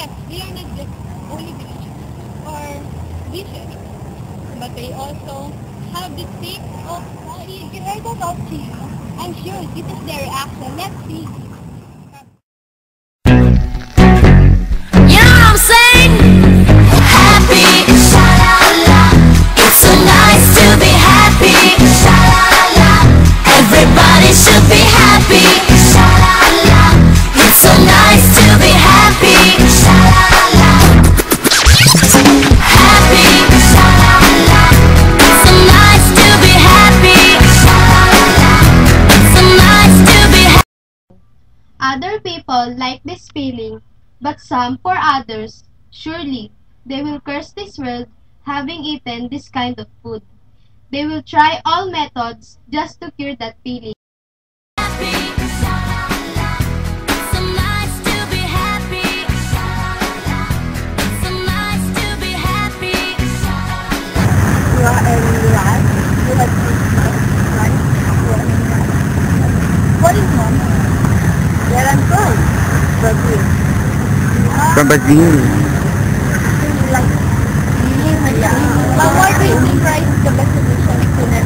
yes, they are not just only delicious or dishes, but they also have the taste of body. If I go up to you, I'm sure this is their reaction. Let's see. You know what I'm saying? Happy, sha-la-la. It's so nice to be happy, sha-la-la. Everybody should be happy, sha-la-la. It's so nice to be happy, sha-la-la. Happy, sha-la-la. It's so nice to be happy, sha-la-la. It's so nice to be happy. Other people like this feeling, but some, for others, surely they will curse this world having eaten this kind of food. They will try all methods just to cure that feeling. What is mom? Where I'm from? Brazil. From Brazil. Like, yeah. But why do you think rice is the best solution to the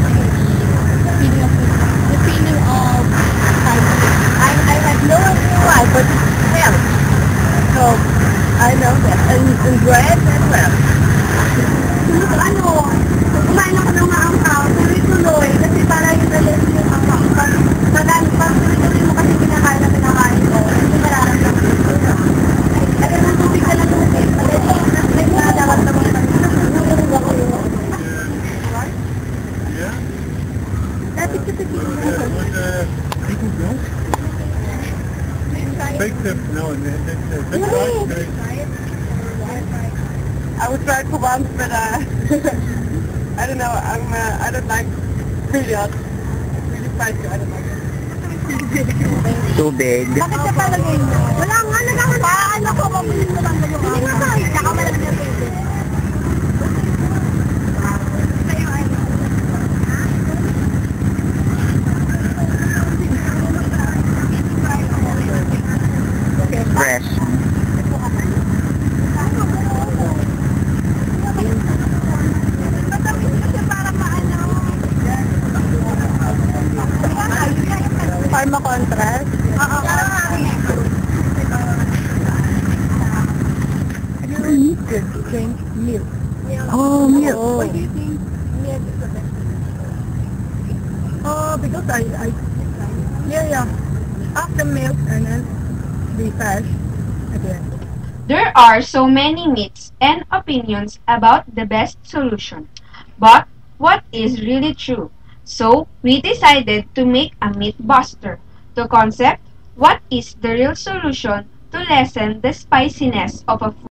feeling of I have no idea why, but it's health. So, I know that. And bread as well. Kumain ako ng maangkaw, tuloy-tuloy, kasi para yung dalasin yung angkaw. Pag tuloy-tuloy mo kasi pinakain ko, hindi mararamdaman ko. Kaya ng tubig ka lang ulit, nagdadawan na mga Yeah? Dati ko sa Fake tip, no, that's right. I would try for once, but I don't know. I don't like period. Really spicy. I don't like it. Tubig. Bakit ka palagay mo? Wala nga, nagkakalaan ako. Mabilis mo lang ba yung hindi nga kahit nakamalag na pwede. Fresh. Pharma contrast? Oo. You need to drink milk. Oh, milk. Why do you think milk is the best? Because yeah. After milk and then refresh again. There are so many myths and opinions about the best solution. But what is really true? So, we decided to make a myth buster to concept what is the real solution to lessen the spiciness of a food.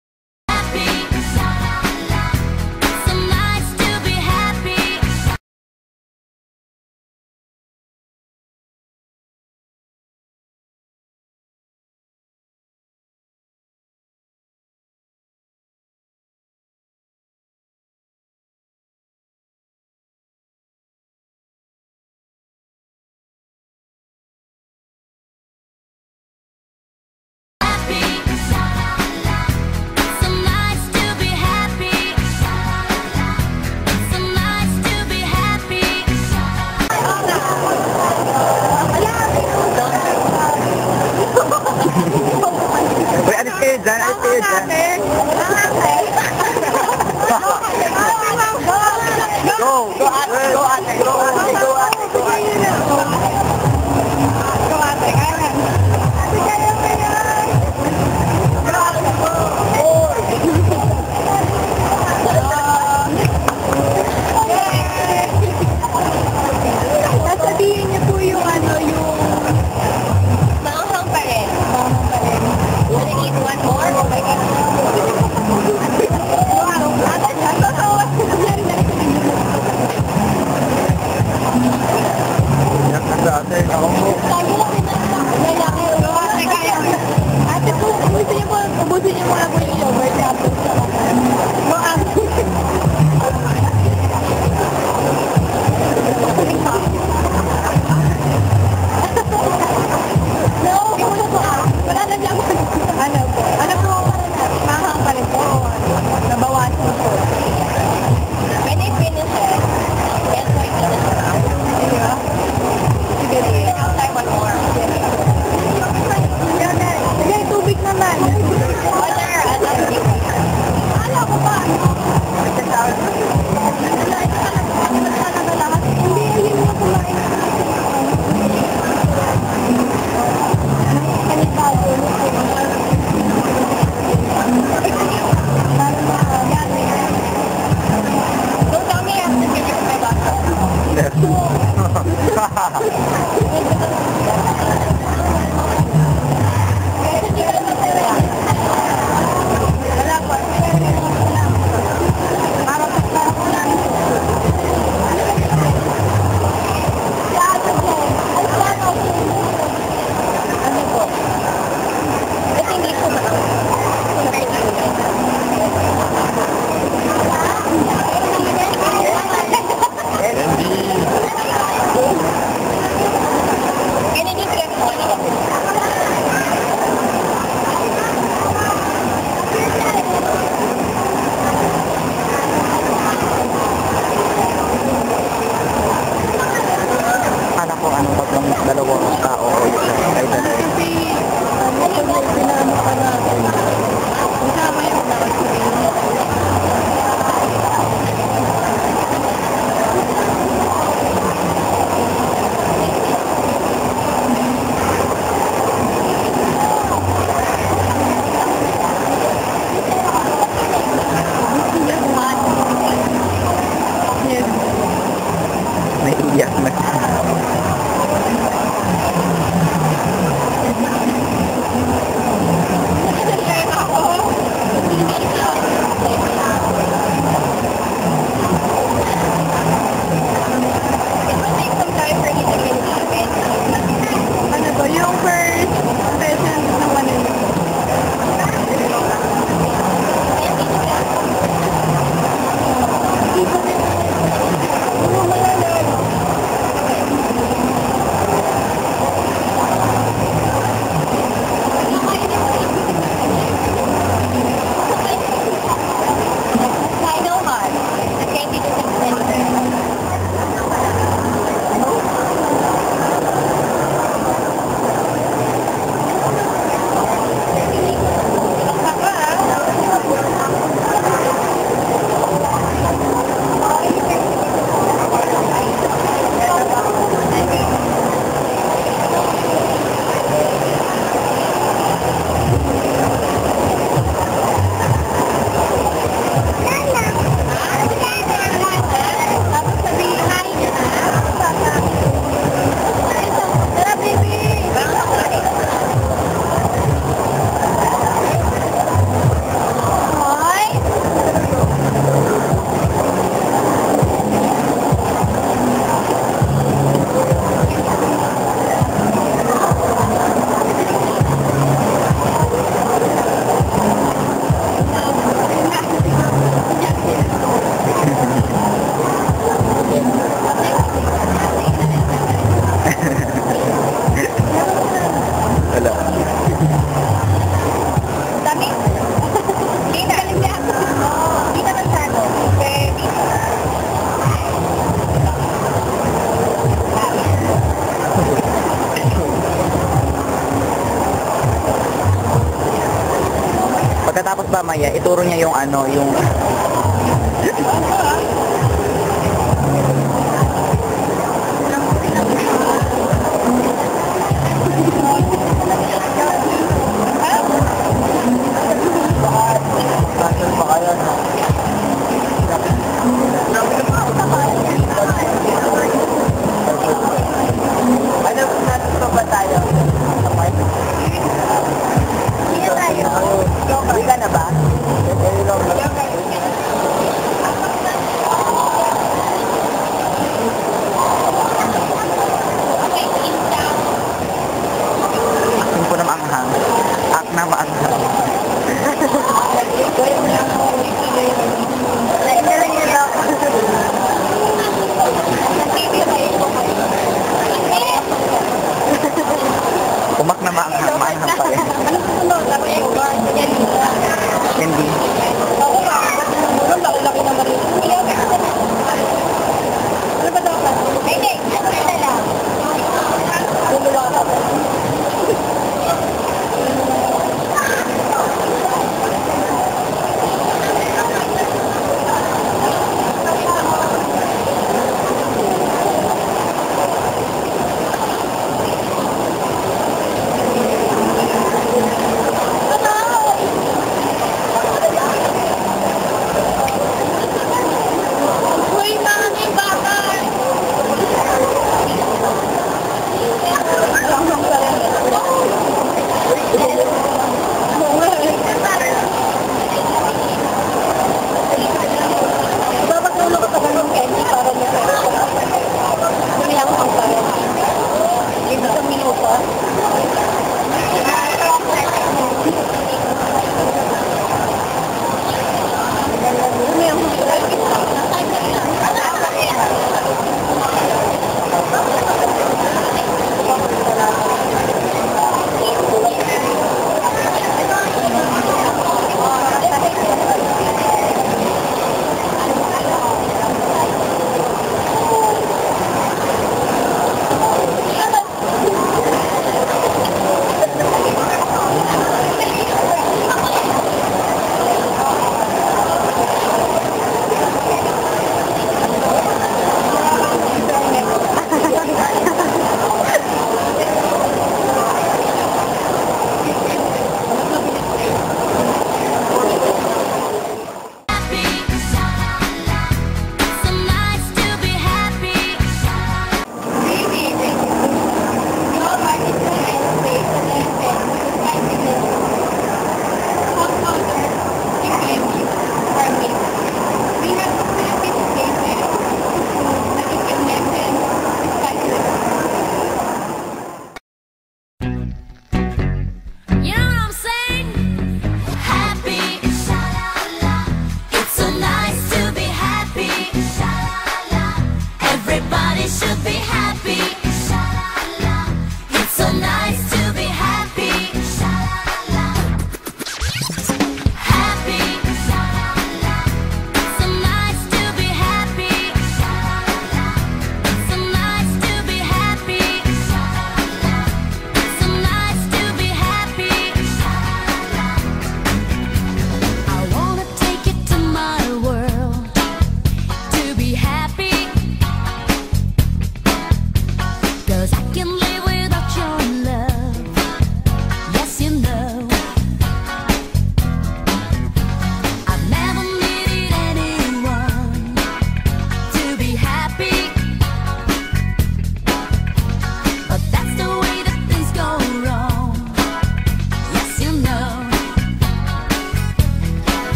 Wala po. Para sa ano po? Ito hindi po ba? Kennedy Crep po. Akala ko ano pag ng dalawang tao o isa ay dalawa. Naiiyak na. Ano ba yung first session ng ano yun? Final hard. Thank you to tapos sabihin hi niya na. Tara, baby! Hoy! Wala. Dami? Hindi na. Hindi na masyado. Baby. Pagkatapos ba Maya, ituro niya yung ano, yung